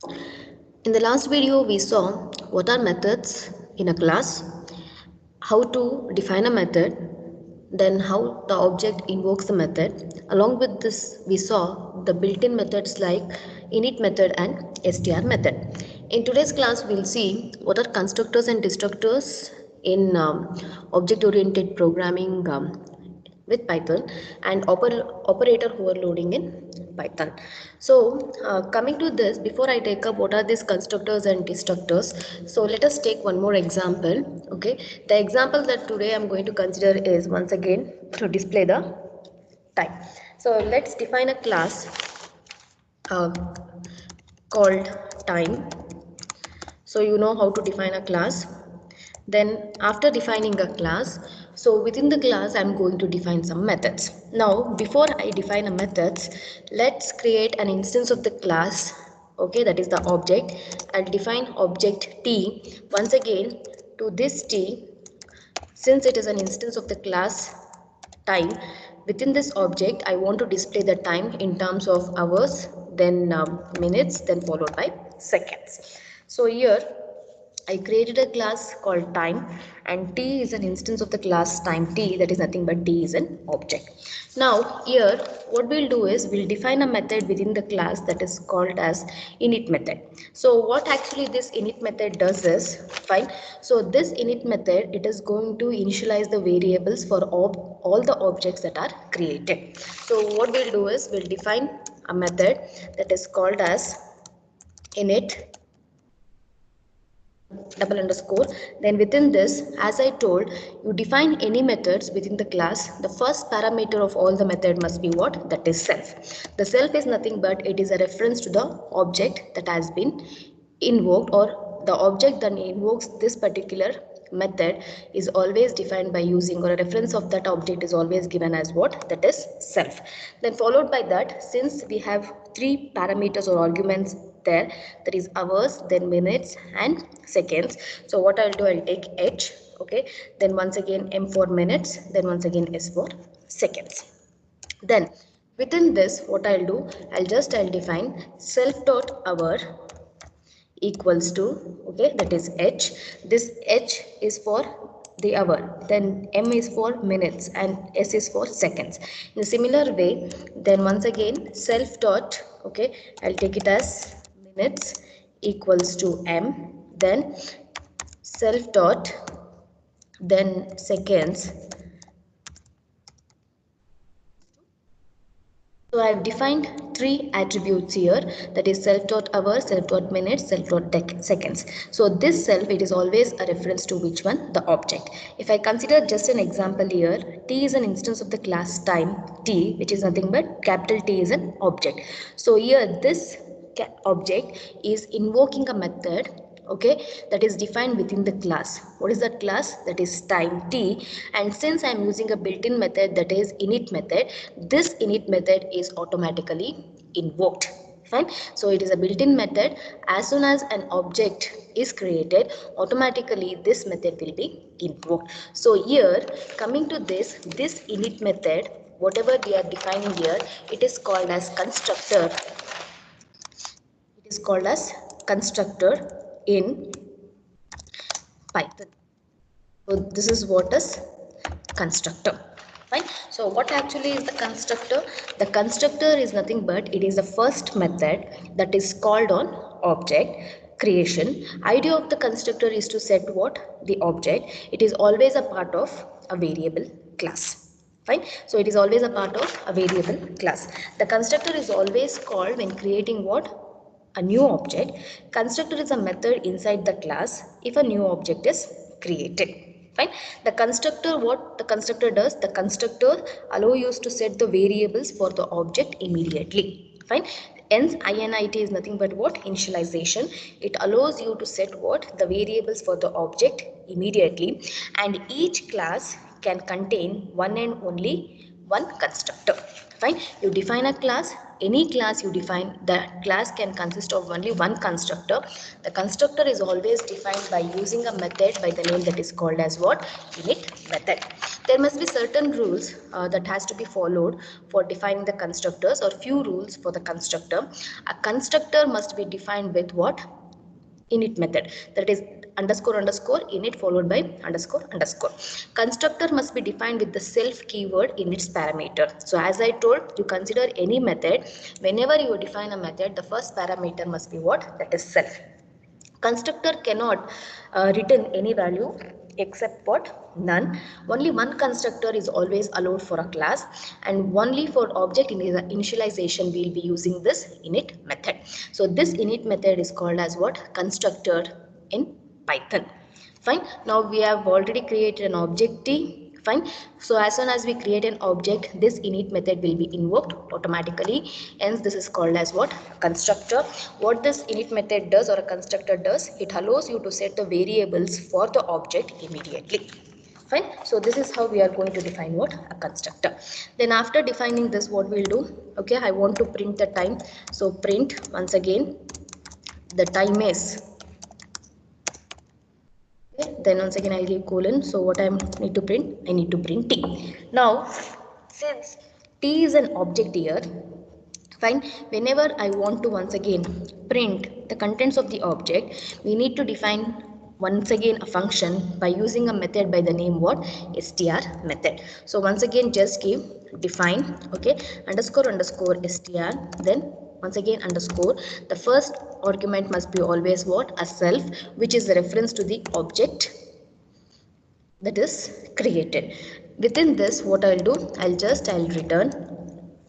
In the last video, we saw what are methods in a class, how to define a method, then how the object invokes the method. Along with this, we saw the built-in methods like init method and str method. In today's class, we'll see what are constructors and destructors in object-oriented programming with Python and operator overloading in Python. So coming to this, before I take up what are these constructors and destructors, so let us take one more example. Okay, the example that today I'm going to consider is once again to display the time. So let's define a class uh, called time. So you know how to define a class. Then after defining a class, so within the class I'm going to define some methods. Now before I define a methods, let's create an instance of the class. Okay, that is the object. I'll define object t. Once again, to this t, since it is an instance of the class time, within this object I want to display the time in terms of hours, then minutes, then followed by seconds. So here I created a class called time, and t is an instance of the class time t, that is nothing but t is an object. Now here what we'll do is we'll define a method within the class that is called as init method. So what actually this init method does is, fine, so this init method, it is going to initialize the variables for all the objects that are created. So what we'll do is we'll define a method that is called as init double underscore. Then within this, as I told, you define any methods within the class. The first parameter of all the method must be what? That is self. The self is nothing but it is a reference to the object that has been invoked, or the object that invokes this particular method is always defined by using, or a reference of that object is always given as what? That is self. Then followed by that, since we have three parameters or arguments there, that is hours, then minutes and seconds. So what I'll do, I'll take h, okay, then once again m for minutes, then once again s for seconds. Then within this, what I'll do, I'll define self dot hour equals to, okay, that is h. This h is for the hour, then m is for minutes and s is for seconds. In a similar way, then once again self dot, okay, I'll take it as minutes equals to m, then self dot, then seconds. So I have defined three attributes here, that is self dot hour, self dot minutes, self dot seconds. So this self, it is always a reference to which one? The object. If I consider just an example here, t is an instance of the class time t, which is nothing but capital T is an object. So here this object is invoking a method, okay, that is defined within the class. What is that class? That is time t. And since I'm using a built-in method, that is init method, this init method is automatically invoked. Fine. So it is a built-in method. As soon as an object is created, automatically this method will be invoked. So here, coming to this init method, whatever we are defining here, it is called as constructor. It is called as constructor in Python. So this is what is constructor. Fine. So what actually is the constructor? The constructor is nothing but it is the first method that is called on object creation. Idea of the constructor is to set what? The object. It is always a part of a variable class. Fine. So it is always a part of a variable class. The constructor is always called when creating what? A new object. Constructor is a method inside the class if a new object is created. Fine. The constructor, what the constructor does, the constructor allow you to set the variables for the object immediately. Fine. Hence init is nothing but what? Initialization. It allows you to set what? The variables for the object immediately, and each class can contain one and only one constructor. Fine, you define a class. Any class you define, that class can consist of only one constructor. The constructor is always defined by using a method by the name that is called as what? Init method. There must be certain rules that has to be followed for defining the constructors, or few rules for the constructor. A constructor must be defined with what? Init method, that is underscore underscore init followed by underscore underscore. Constructor must be defined with the self keyword in its parameter. So as I told, you consider any method, whenever you define a method, the first parameter must be what? That is self. Constructor cannot return any value except what? None. Only one constructor is always allowed for a class, and only for object initialization we will be using this init method. So this init method is called as what? Constructor in Python. Fine. Now we have already created an object T. Fine. So as soon as we create an object, this init method will be invoked automatically. Hence this is called as what? Constructor. What this init method does, or a constructor does, it allows you to set the variables for the object immediately. Fine. So this is how we are going to define what? A constructor. Then after defining this, what we'll do? Okay, I want to print the time. So print, once again, the time is. Then once again I'll give colon. So what I need to print? I need to print T. Now, since T is an object here, fine, whenever I want to once again print the contents of the object, we need to define once again a function by using a method by the name what? Str method. So once again just give define, okay, underscore underscore str, then once again underscore. The first argument must be always what? A self, which is a reference to the object that is created. Within this, what I'll do? I'll return.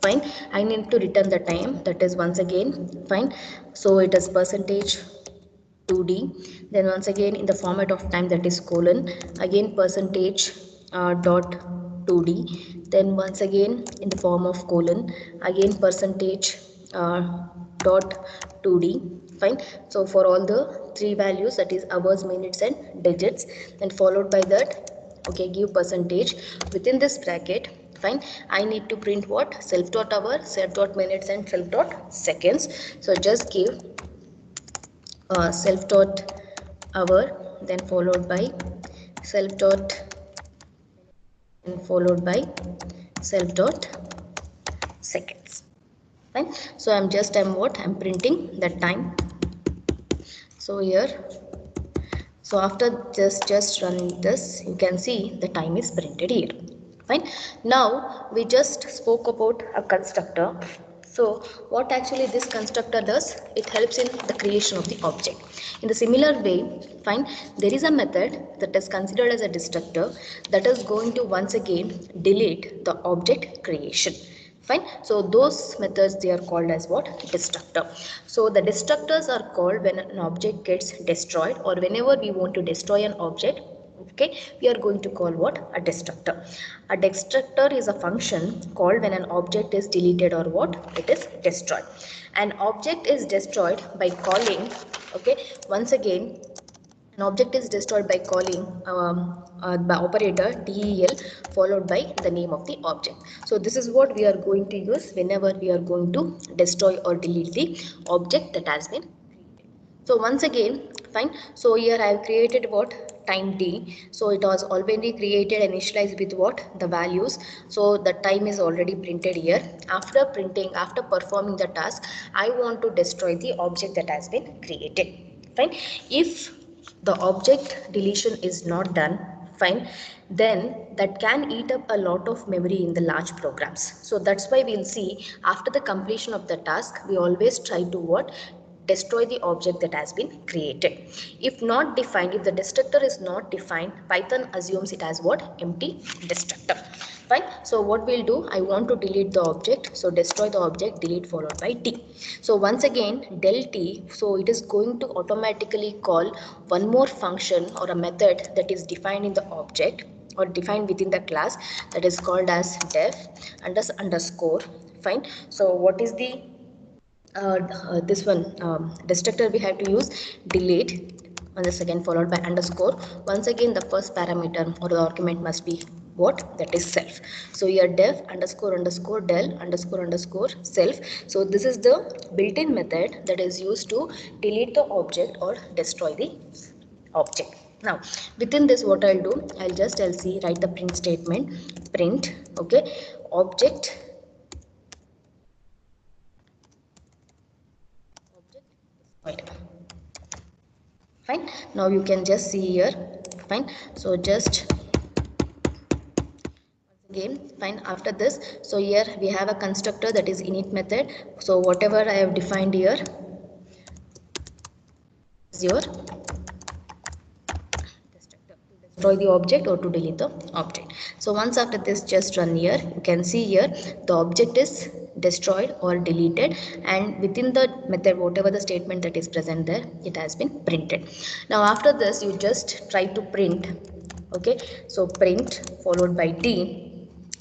Fine. I need to return the time, that is once again fine. So it is percentage 2d. Then once again in the format of time, that is colon. Again percentage dot 2d. Then once again in the form of colon. Again percentage dot 2d. Fine. So for all the three values, that is hours, minutes and digits, then followed by that, okay, give percentage. Within this bracket, fine, I need to print what? Self dot hour, self dot minutes and self dot seconds. So just give self dot hour, then followed by self dot, and followed by self dot seconds. Fine. So I'm printing the time. So here, so after just running this, you can see the time is printed here. Fine. Now we just spoke about a constructor. So what actually this constructor does? It helps in the creation of the object. In the similar way, fine, there is a method that is considered as a destructor that is going to once again delete the object creation. Fine. So those methods, they are called as what? Destructor. So the destructors are called when an object gets destroyed, or whenever we want to destroy an object, okay, we are going to call what? A destructor. A destructor is a function called when an object is deleted or what? It is destroyed. An object is destroyed by calling, okay, once again, an object is destroyed by calling the operator del followed by the name of the object. So this is what we are going to use whenever we are going to destroy or delete the object that has been created. So once again, fine. So here I have created what? Time t. So it was already created and initialized with what? The values. So the time is already printed here. After printing, after performing the task, I want to destroy the object that has been created. Fine. If the object deletion is not done, fine, then that can eat up a lot of memory in the large programs. So that's why we'll see after the completion of the task, we always try to what? Destroy the object that has been created. If not defined, if the destructor is not defined, Python assumes it as what? Empty destructor. Fine. So what we'll do, I want to delete the object. So destroy the object, delete followed by t. So once again, del t. So it is going to automatically call one more function or a method that is defined in the object or defined within the class, that is called as def underscore. Fine. So what is the this one destructor we have to use? Delete, and the second followed by underscore. Once again, the first parameter or the argument must be what? That is self. So here def underscore underscore del underscore underscore self. So this is the built-in method that is used to delete the object or destroy the object. Now within this, what I'll do, I'll just LC write the print statement, print, okay, object destroyed. Fine. Now you can just see here. Fine. So just again, fine, after this, so here we have a constructor, that is init method. So whatever I have defined here is your destroy the object or to delete the object. So once after this, just run here, you can see here the object is destroyed or deleted, and within the method, whatever the statement that is present there, it has been printed. Now after this, you just try to print, okay, so print followed by t.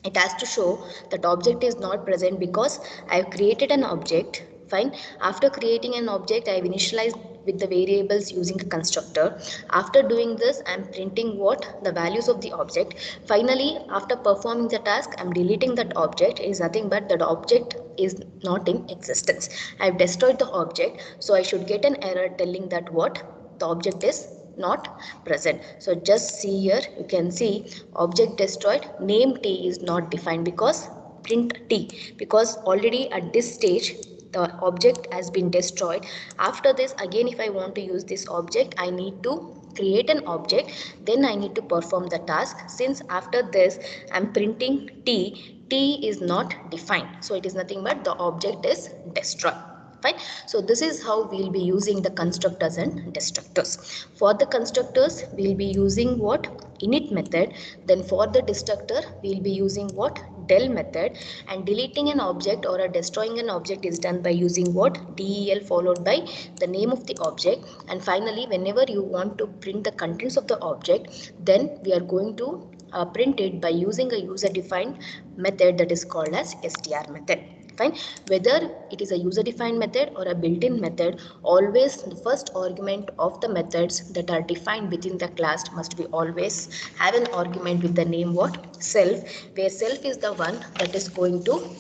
It has to show that object is not present because I have created an object. Fine. After creating an object, I have initialized with the variables using a constructor. After doing this, I am printing what? The values of the object. Finally, after performing the task, I am deleting that object. It is nothing but that object is not in existence. I have destroyed the object, so I should get an error telling that what? The object is not present. So just see here, you can see object destroyed, name t is not defined because print t, because already at this stage the object has been destroyed. After this, again, if I want to use this object, I need to create an object, then I need to perform the task. Since after this I'm printing t is not defined, so it is nothing but the object is destroyed. Fine. So this is how we'll be using the constructors and destructors. For the constructors, we'll be using what? Init method. Then for the destructor, we'll be using what? Del method. And deleting an object or destroying an object is done by using what? Del followed by the name of the object. And finally, whenever you want to print the contents of the object, then we are going to print it by using a user defined method that is called as str method. Fine. Whether it is a user defined method or a built-in method, always the first argument of the methods that are defined within the class must be always have an argument with the name what? Self, where self is the one that is going to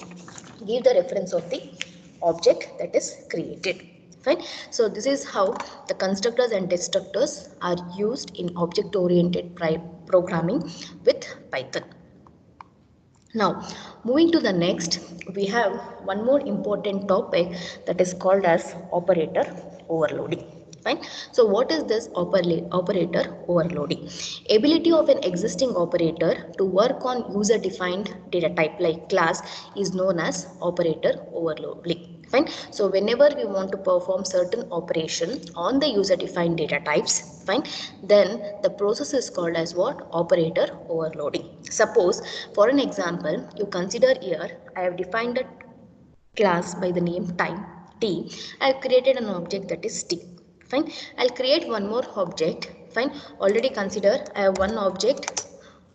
give the reference of the object that is created. Fine. So this is how the constructors and destructors are used in object oriented programming with Python. Now, moving to the next, we have one more important topic that is called as operator overloading. Fine. So what is this operator overloading? Ability of an existing operator to work on user defined data type like class is known as operator overloading. Fine. So whenever we want to perform certain operation on the user defined data types, fine, then the process is called as what? Operator overloading. Suppose for an example, you consider here I have defined a class by the name time t. I have created an object that is t. Fine. I'll create one more object. Fine. Already consider I have one object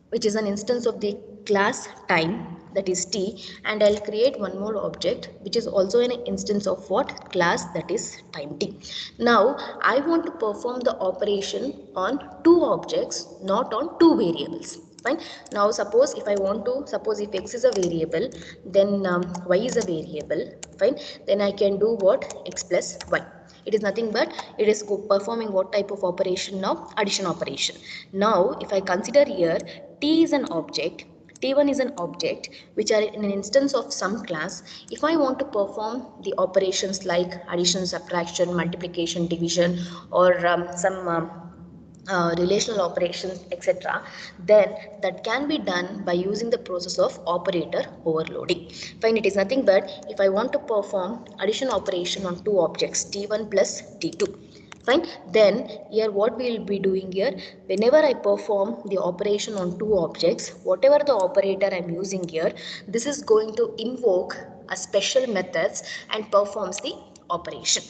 which is an instance of the class time, that is t, and I'll create one more object which is also an instance of what? Class, that is time t. Now I want to perform the operation on two objects, not on two variables. Fine. Now suppose if I want to, suppose if x is a variable, then y is a variable. Fine. Then I can do what? X plus y. It is nothing but it is performing what type of operation now? Addition operation. Now if I consider here t is an object, t1 is an object which are in an instance of some class. If I want to perform the operations like addition, subtraction, multiplication, division, or some relational operations, etc., then that can be done by using the process of operator overloading. Fine. It is nothing but if I want to perform addition operation on two objects t1 plus t2. Fine. Then here what we will be doing here, whenever I perform the operation on two objects, whatever the operator I am using here, this is going to invoke a special methods and performs the operation.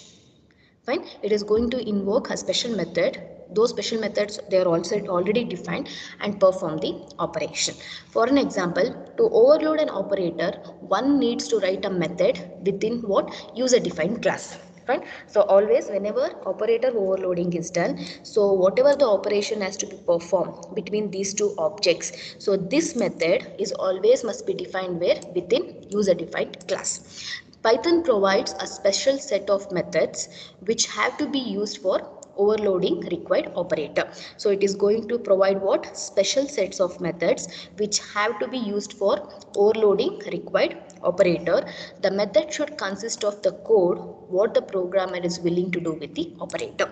Fine. It is going to invoke a special method. Those special methods, they are also already defined and perform the operation. For an example, to overload an operator, one needs to write a method within what? User defined class. Fine. So always whenever operator overloading is done, so whatever the operation has to be performed between these two objects, so this method is always must be defined where? Within user defined class. Python provides a special set of methods which have to be used for overloading required operator. So it is going to provide what? Special sets of methods which have to be used for overloading required operator. The method should consist of the code what the programmer is willing to do with the operator.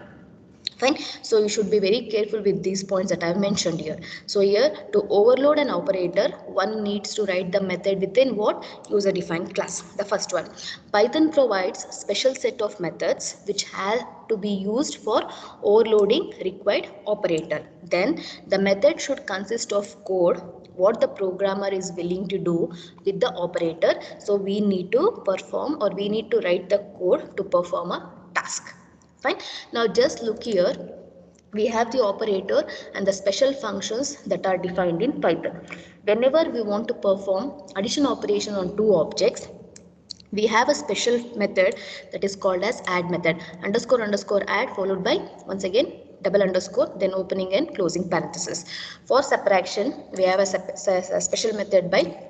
Fine. So you should be very careful with these points that I have mentioned here. So here, to overload an operator, one needs to write the method within what? User defined class. The first one, Python provides special set of methods which have to be used for overloading required operator. Then the method should consist of code what the programmer is willing to do with the operator. So we need to perform, or we need to write the code to perform a task. Fine. Now just look here. We have the operator and the special functions that are defined in Python. Whenever we want to perform addition operation on two objects, we have a special method that is called as add method. Underscore underscore add followed by once again double underscore, then opening and closing parenthesis. For subtraction, we have a special method by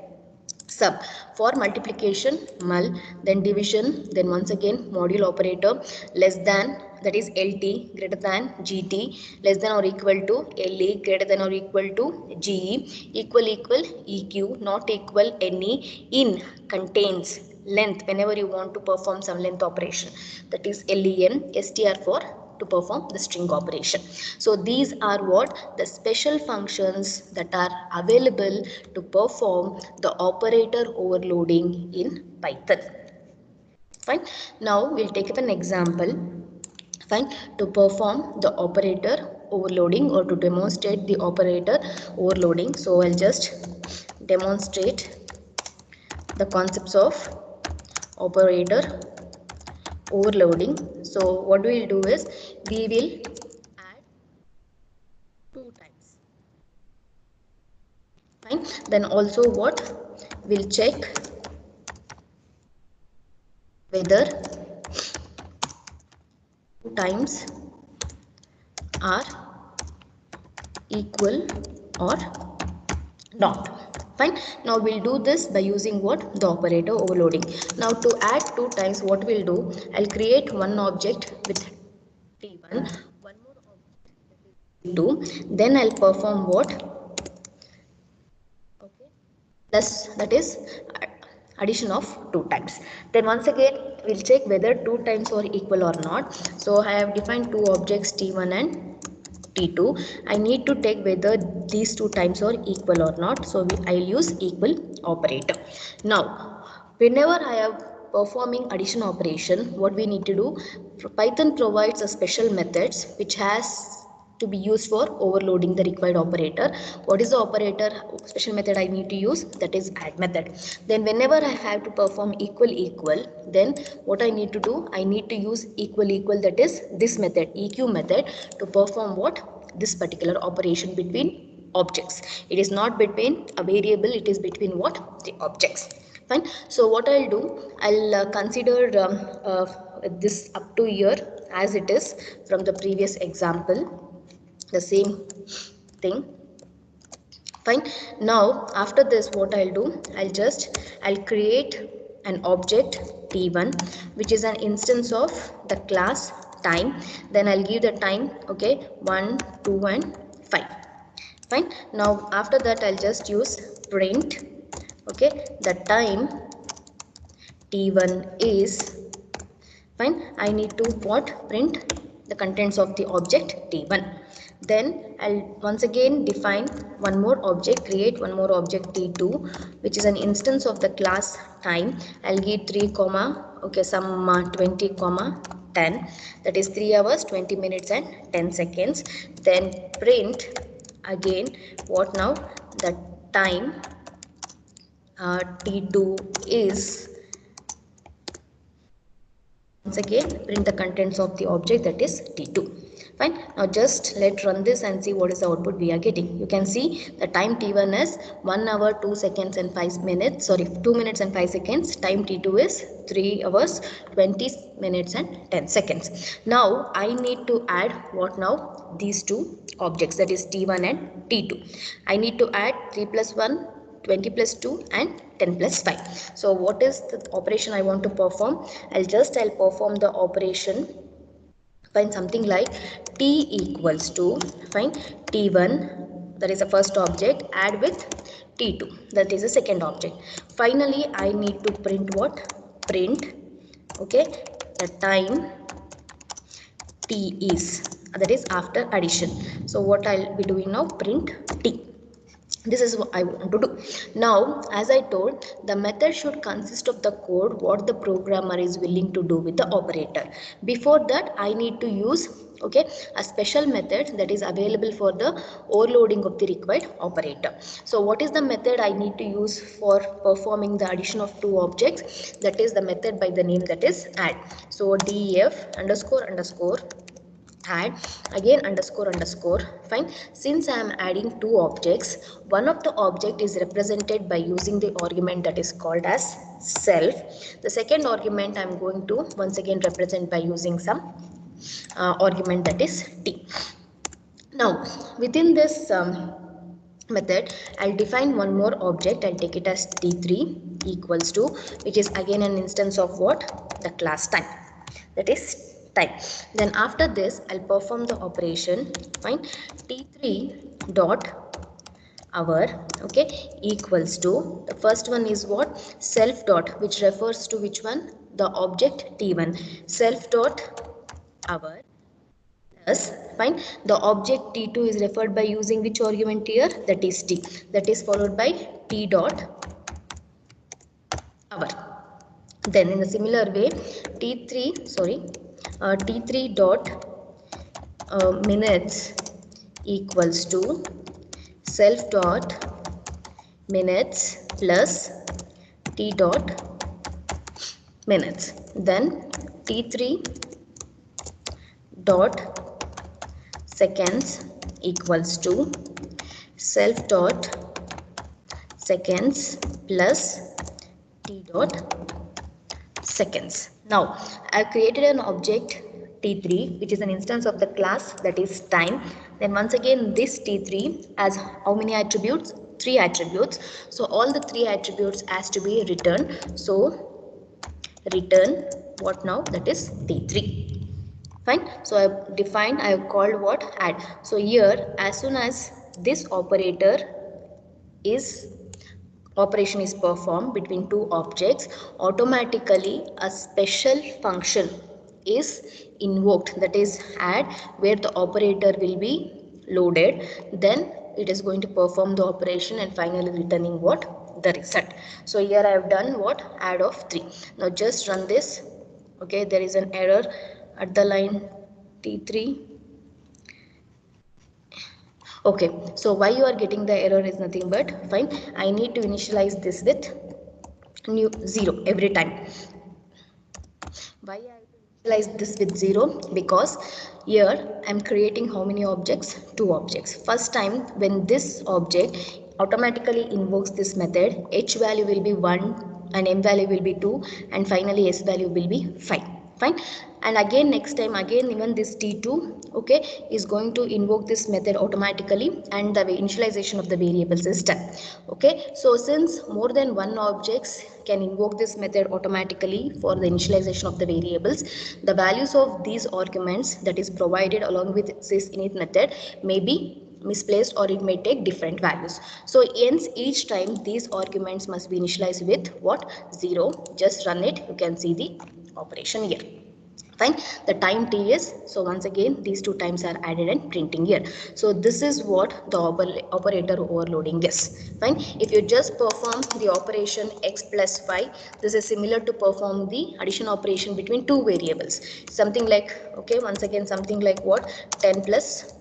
sub. For multiplication, mul, then division, then once again module operator, less than, that is LT, greater than GT, less than or equal to LE, greater than or equal to GE, equal EQ, not equal NE, in, contains, length, whenever you want to perform some length operation, that is LEN, STR for to perform the string operation. So these are what? The special functions that are available to perform the operator overloading in Python. Fine. Now we'll take up an example. Fine. To perform the operator overloading, or to demonstrate the operator overloading, so I'll just demonstrate the concepts of operator overloading. So what we will do is we will add 2 times. Fine. Then also what? We'll check whether 2 times are equal or not. Fine. Now we'll do this by using what? The operator overloading. Now to add 2 times, what we'll do? I'll create one object with T1, one more object with T2. Then I'll perform what? Okay. Plus, that is addition of 2 times. Then once again we'll check whether 2 times are equal or not. So I have defined two objects T1 and T2. I need to take whether these 2 times are equal or not. So I'll use equal operator. Now whenever I have performing addition operation, what we need to do? Python provides a special methods which has to be used for overloading the required operator. What is the operator special method I need to use? That is add method. Then whenever I have to perform equal, then what I need to do? I need to use equal, that is this method, EQ method, to perform what? This particular operation between objects. It is not between a variable, it is between what? The objects. Fine. So what I'll do? I'll consider this up to here as it is from the previous example, the same thing. Fine. Now after this, what I'll do? I'll create an object T1 which is an instance of the class time. Then I'll give the time, okay, 1, 2 and 5. Fine. Now after that I'll just use print, okay, the time T1 is, fine, I need to what? Print the contents of the object T1. Then I'll once again define one more object, create one more object T2 which is an instance of the class time. I'll give 3 comma, okay, some 20 comma 10, that is 3 hours 20 minutes and 10 seconds. Then print again what now? The time T2 is, once again print the contents of the object, that is T2. Fine. Now just let's run this and see what is the output we are getting. You can see the time T1 is 1 hour 2 seconds and 5 minutes. Sorry, 2 minutes and 5 seconds. Time T2 is 3 hours 20 minutes and 10 seconds. Now I need to add what now? These two objects, that is T1 and T2. I need to add 3 plus 1, 20 plus 2 and 10 plus 5. So what is the operation I want to perform? I'll perform the operation. Find something like t equals to, find t1, that is the first object, add with t2, that is the second object. Finally I need to print what? Print, okay, the time t is, that is after addition. So what I'll be doing now? Print t. This is what I want to do. Now, as I told, the method should consist of the code what the programmer is willing to do with the operator. Before that, I need to use, okay, a special method that is available for the overloading of the required operator. So what is the method I need to use for performing the addition of two objects? That is the method by the name that is add. So def underscore underscore add, again underscore underscore. Fine. Since I am adding two objects, one of the object is represented by using the argument that is called as self. The second argument I am going to once again represent by using some argument that is t. Now within this method, I'll define one more object. I'll take it as t3 equals to, which is again an instance of what? The class time, that is time. Then after this I'll perform the operation. Fine. T3 dot hour, okay, equals to, the first one is what? Self dot, which refers to which one? The object t1. Self dot hour plus, fine, the object t2 is referred by using which argument here? That is t, that is followed by t dot hour. Then in a similar way, t3 dot minutes equals to self dot minutes plus t dot minutes. Then t3 dot seconds equals to self dot seconds plus t dot seconds. Now I have created an object t3 which is an instance of the class that is time. Then once again this t3 has how many attributes? 3 attributes. So all the 3 attributes has to be returned. So return what now? That is t3. Fine. So I have called what? Add. So here as soon as this operation is performed between two objects, automatically a special function is invoked, that is add, where the operator will be loaded. Then it is going to perform the operation and finally returning what? The result. So here I have done what? Add of 3. Now just run this. Okay, there is an error at the line t3. Okay, so why you are getting the error is nothing but, fine, I need to initialize this with new 0 every time. Why I have to initialize this with 0? Because here I am creating how many objects? 2 objects. First time when this object automatically invokes this method, h value will be 1 and m value will be 2 and finally s value will be 5. Fine. And again next time again even this t2, okay, is going to invoke this method automatically and the initialization of the variables is done. Okay, so since more than one objects can invoke this method automatically for the initialization of the variables, the values of these arguments that is provided along with this init method may be misplaced or it may take different values. So hence each time these arguments must be initialized with what? 0. Just run it. You can see the operation here. Fine. The time t is, so once again these two times are added and printing here. So this is what the operator overloading is. Fine. If you just perform the operation x plus y, this is similar to perform the addition operation between two variables. Something like, okay, once again something like what? 10 plus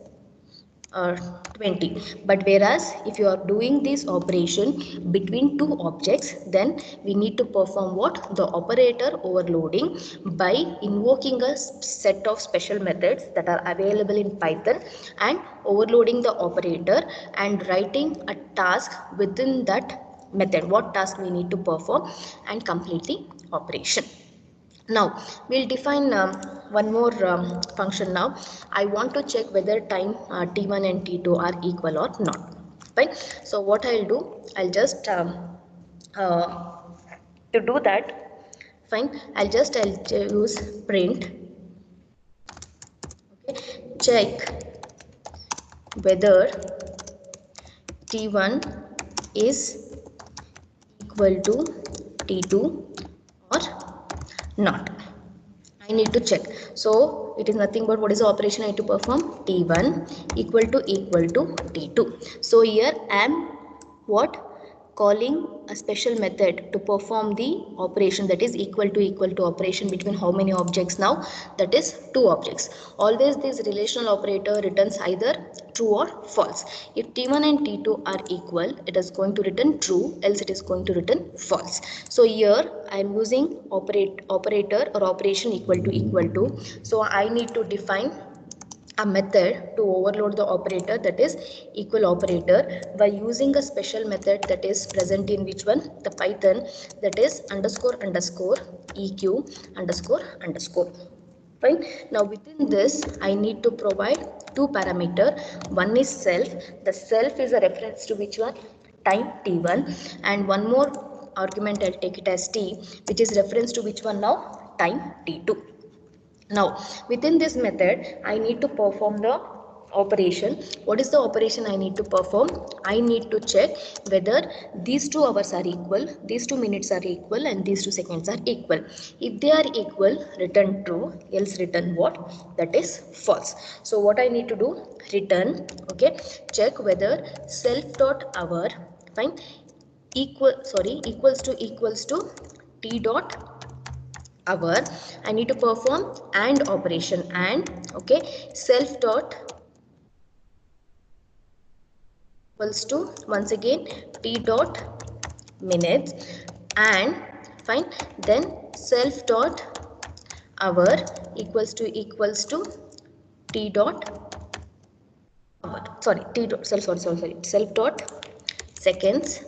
20. But whereas if you are doing this operation between two objects, then we need to perform what? The operator overloading by invoking a set of special methods that are available in Python and overloading the operator and writing a task within that method, what task we need to perform, and complete the operation. Now we'll define one more function. Now I want to check whether time t1 and t2 are equal or not. Fine. So what I'll do, I'll just uh, to do that, fine, I'll use print, okay, check whether t1 is equal to t2 or not. I need to check. So it is nothing but what is the operation I need to perform? T1 equal to T2. So here I am what? Calling a special method to perform the operation, that is equal to operation between how many objects now? That is two objects. Always this relational operator returns either true or false. If T1 and T2 are equal, it is going to return true, else it is going to return false. So here I am using operator or operation equal to. So I need to define a method to overload the operator, that is equal operator, by using a special method that is present in which one? The Python, that is underscore eq underscore. Fine. Now within this I need to provide two parameter. One is self. The self is a reference to which one? Time t1, and one more argument I'll take it as t, which is reference to which one now? Time t2. Now within this method I need to perform the operation. What is the operation I need to perform? I need to check whether these 2 hours are equal, these 2 minutes are equal, and these 2 seconds are equal. If they are equal, return true, else return what? That is false. So what I need to do? Return, okay, check whether self dot hour, fine, equals to t dot hour. I need to perform AND operation, and okay, self dot equals to once again t dot minutes, and fine, then self dot hour equals to t dot hour, sorry, t dot self dot seconds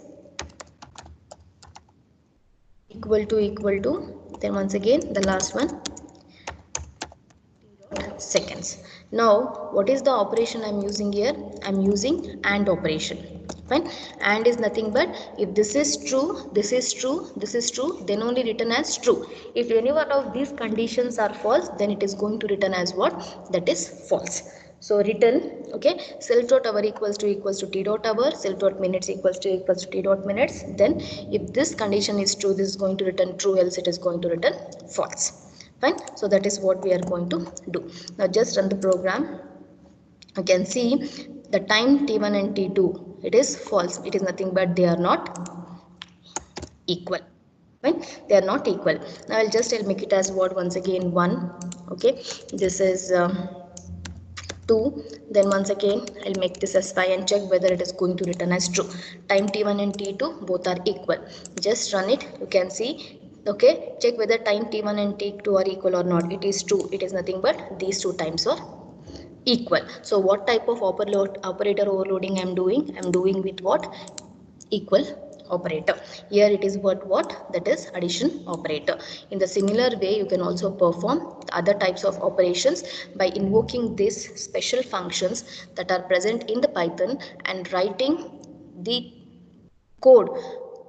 equal to, then once again the last one, seconds. Now what is the operation I'm using here? I'm using AND operation. Fine. AND is nothing but if this is true, this is true, this is true, then only return as true. If any one of these conditions are false, then it is going to return as what? That is false. So return, okay, self dot hour equals to t dot hour, self dot minutes equals to t dot minutes. Then if this condition is true, this is going to return true, else it is going to return false. Fine. So that is what we are going to do. Now just run the program. You can see the time t1 and t2, it is false. It is nothing but they are not equal. Fine. They are not equal. Now I'll make it as what? Once again 1. Okay. This is 2. Then once again I'll make this as 5 and check whether it is going to return as true. Time t1 and t2 both are equal. Just run it. You can see. Okay, check whether time t1 and t2 are equal or not. It is true. It is nothing but these two times are equal. So what type of operator overloading I am doing? I am doing with what? Equal operator. Here it is what? That is addition operator. In the similar way, you can also perform other types of operations by invoking these special functions that are present in the Python and writing the code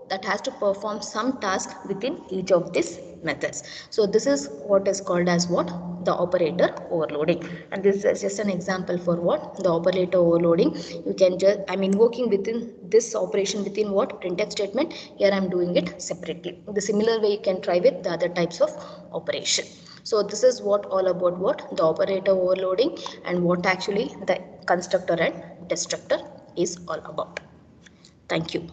that has to perform some task within each of these methods. So this is what is called as what? The operator overloading. And this is just an example for what? The operator overloading. You can just, I'm invoking within this operation within what? Printf statement. Here I'm doing it separately. In the similar way you can try with the other types of operation. So this is what all about what? The operator overloading and what actually the constructor and destructor is all about. Thank you.